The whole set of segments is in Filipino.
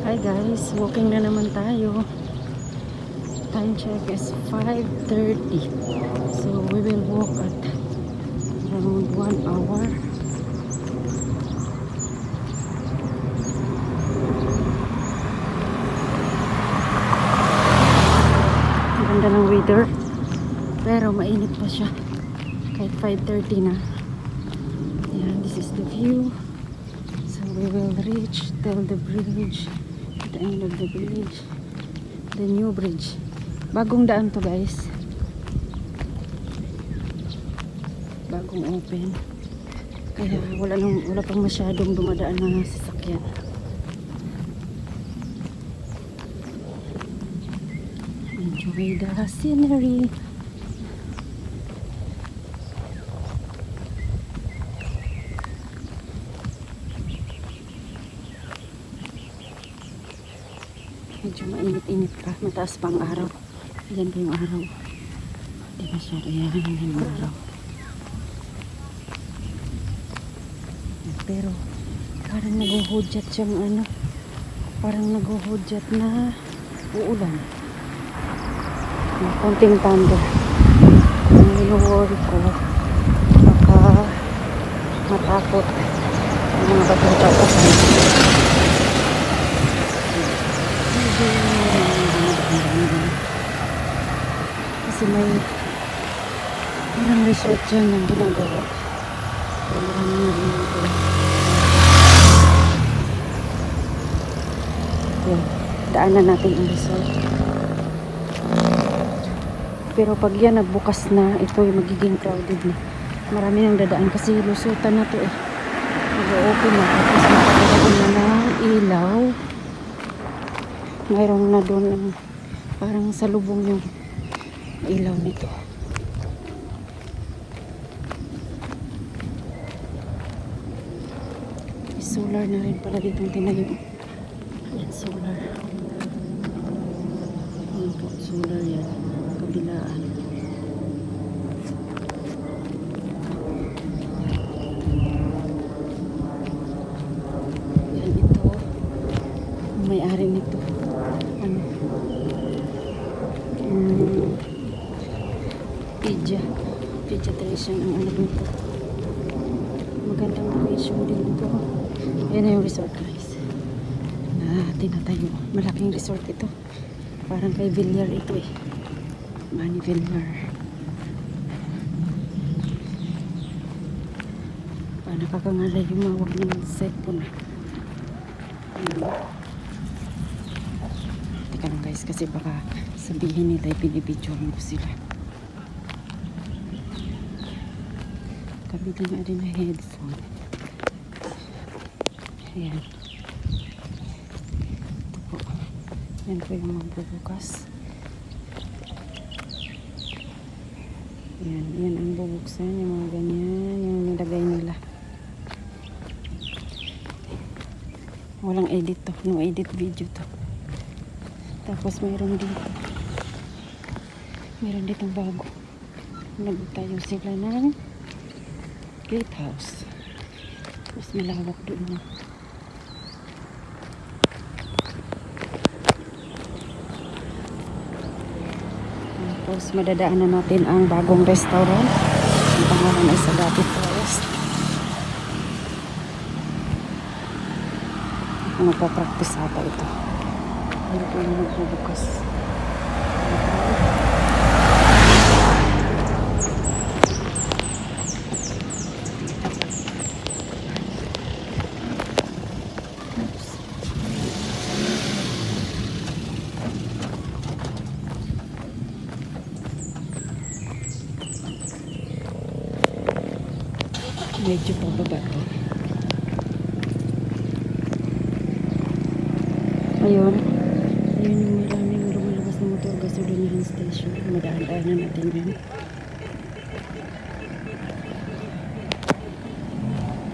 Hi guys, walking na naman tayo. Time check is 5:30. So we will walk at around 1 hour. Ang ganda ng weather. Pero mainit pa siya. Kahit 5:30 na. Ayan, this is the view. So we will reach till the bridge. At the end of the bridge. The new bridge. Bagong daan to guys. Bagong open. Kaya wala pang masyadong dumadaan na sasakyan. Enjoy the scenery. Medyo mainit-init pa. Mataas pa ang araw. Ayan pa yung araw. Di masyado yan yung araw. Pero parang naguhudyat siyang ano. Parang naguhudyat na uulan. May konting thunder. Ang wino-worry ko baka matakot ang mga batong-batong. Kasi may parang resort dyan ng ginagawa. Maraming ginagawa. Okay, daanan natin ang resort. Pero pag yan nagbukas na, ito ay magiging crowded na. Marami nang dadaan kasi lusutan na to eh. Mag-open na. Tapos magkakaroon na ng ilaw. Mayroong na doon ng parang salubong yung ilaw nito. Solar na rin pala ditong tinayo. Yan, solar. Yan po, solar yan. Kabilaan. Yan ito. May-ari nito. Ano? Pediatrician ang anak nito. Magandang location din ito. Yan na yung resort guys. Na tinatayo. Malaking resort ito. Parang kay Villar ito eh. Manny Villar. Nakakangalay yung mawag ng cellphone. Teka lang guys kasi baka sabihin nila pinibidyohan ko sila. Kabila nga rin na headphone. Ayan. Ito po. Yan po yung magbubukas. Yan. Yan ang bubuksan. Yung mga ganyan. Yung nilagay nila. Walang edit to. No edit video to. Tapos mayroon dito. Mayroon ditong bago. Nagtayo sila ng gatehouse. Mas malawak doon. Tapos madadaanan natin ang bagong restaurant. Ang pangalan ay Sagati Forest. Magpa-practice ata ito. Ayun po yung magbubukas. Medyo pababa to. Ayun. Ayun yung maraming lumalabas na motor gasolinahan station. Madaan-daanan natin yun.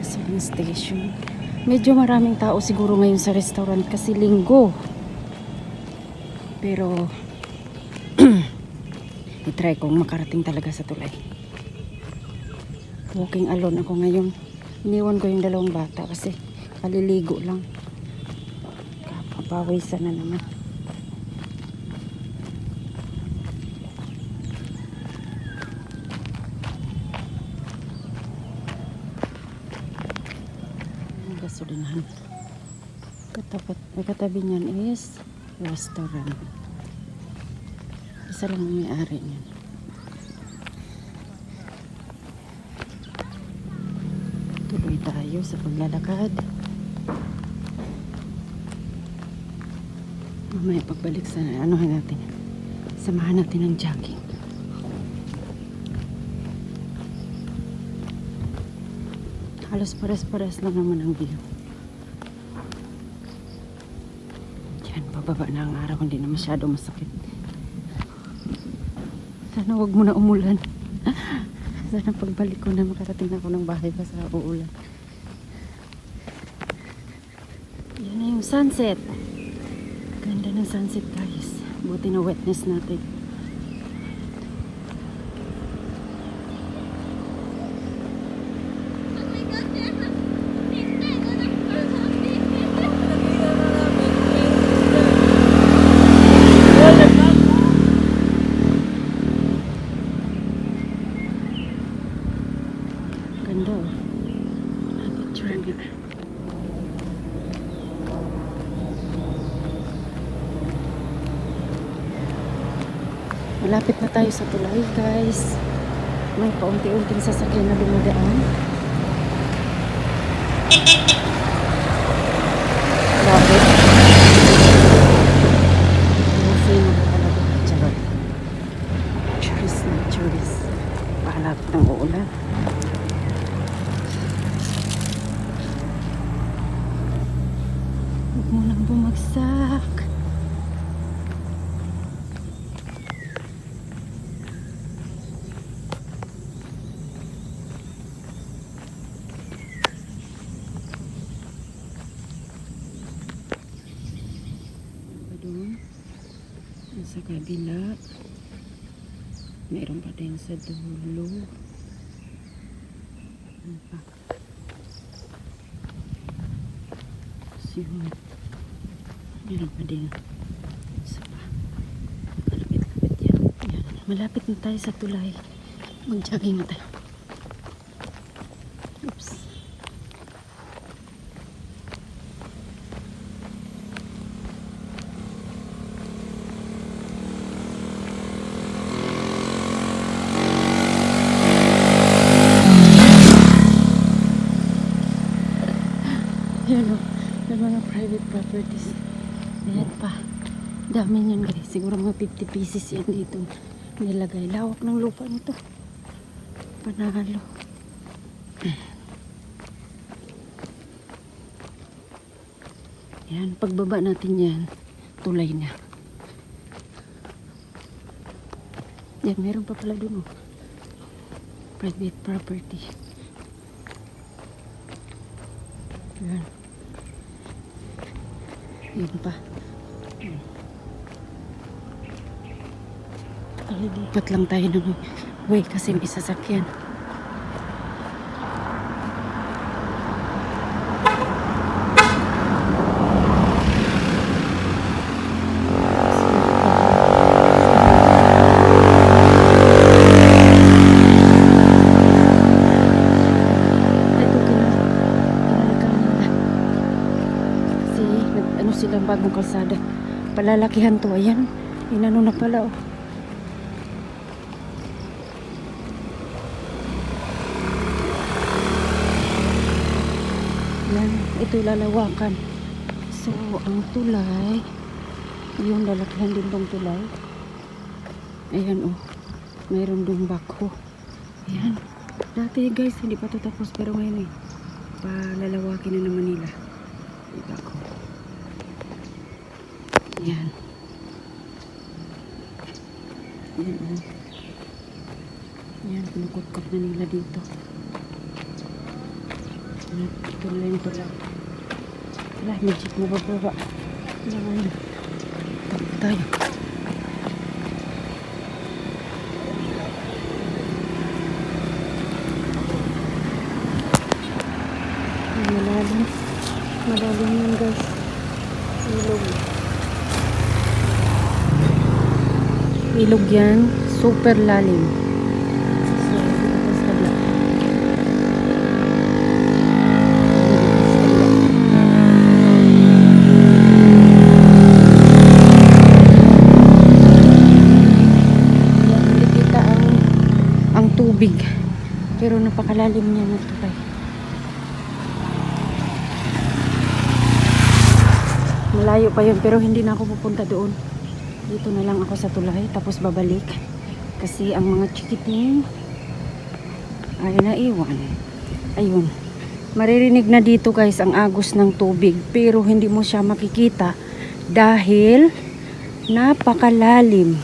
Gasoline station. Medyo maraming tao siguro ngayon sa restaurant kasi linggo. Pero i-try kong makarating talaga sa tulay. Walking alone ako ngayon. Iniwan ko yung dalawang bata kasi kaliligo lang. Pawisan na naman. Ang gasolinahan. Katabi niyan is restaurant. Isa lang ang may-ari niyan. Tuloy tayo sa paglalakad. Mamaya pagbalik sa natin. Samahan natin ng jogging. Halos pares-pares lang naman ang view. Yan, pababa na ang araw. Hindi na masyado masakit. Sana wag mo na umulan. Sana pagbalik ko na makarating ako ng bahay pa sa uulan. Yan na yung sunset. Ganda ng sunset guys. Buti na wetness natin. Ganda oh. Picture nga. Malapit na tayo sa tulay guys. May paunti-unting sasakyan na dumadaan. Malapit. Kasi talaga. Charot. Charis na charis. Malapit ng uulan. Huwag mo nang bumagsak. Doon sa kabila mayroon pa din sa dulo. Ano pa? Mayroon pa din isa pa. Malapit-lapit yan. Yan. Malapit na tayo sa tulay. Mag-jogging na tayo. Oops. Yan o, yung mga private properties. Ayan pa. Dami niyan guys. Siguro mga 50 pieces yan dito nilagay. Lawak ng lupa nito. Panalo. Yan, pagbaba natin yan, tulay na. Yan, meron pa pala dun o. Private property. Yan. Yan pa. Lipat lang tayo ng way kasi may sasakyan. Silang bagong kalsada. Palalakihan to. Ayan. Inano na pala oh. Yan. Ito lalawakan. So, ang tulay, yung lalakihan din tong tulay. Ayan oh. Mayroon dong bako. Ayan. Dati guys, hindi pa ito tapos. Pero ngayon eh. Palalawakin na naman nila. Bako. Yan. Yan. Yan, pinukot-kot na nila dito. Yan, ito lang ito lang. Wala, may jeep na bababa. Yan, yan. Tapos tayo. Malalim. Malalim yan guys. ilog. Ilog yan. Super lalim. So, dito pa sa kabila. Yan, hindi kita ang tubig. Pero napakalalim niya na tulay. Malayo pa yun, pero hindi na ako pupunta doon. Dito na lang ako sa tulay, tapos babalik. Kasi ang mga chikiting ay naiwan. Ayun. Maririnig na dito guys ang agos ng tubig, pero hindi mo siya makikita dahil napakalalim.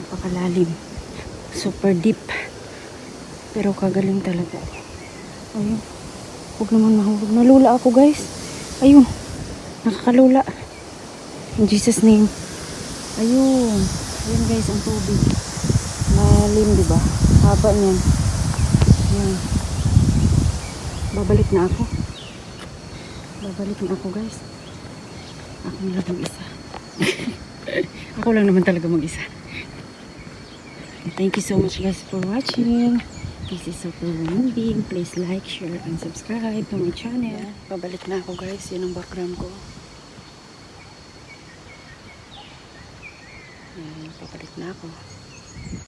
Napakalalim. Super deep. Pero kagaling talaga. Ayun. Huwag naman mahulog. Nalula ako guys. Ayun. Nakakalula. In Jesus name. Ayun. Ayun guys ang tubig. Malalim diba? Haba niyan. Ayun. Babalik na ako. Babalik na ako guys. Ako na lang mag-isa. Ako lang naman talaga mag-isa. Thank you so much guys for watching. This is super moving. Please like, share, and subscribe to my channel. Pabalik na ako guys. Yan ang background ko. Yan, pabalik na ako.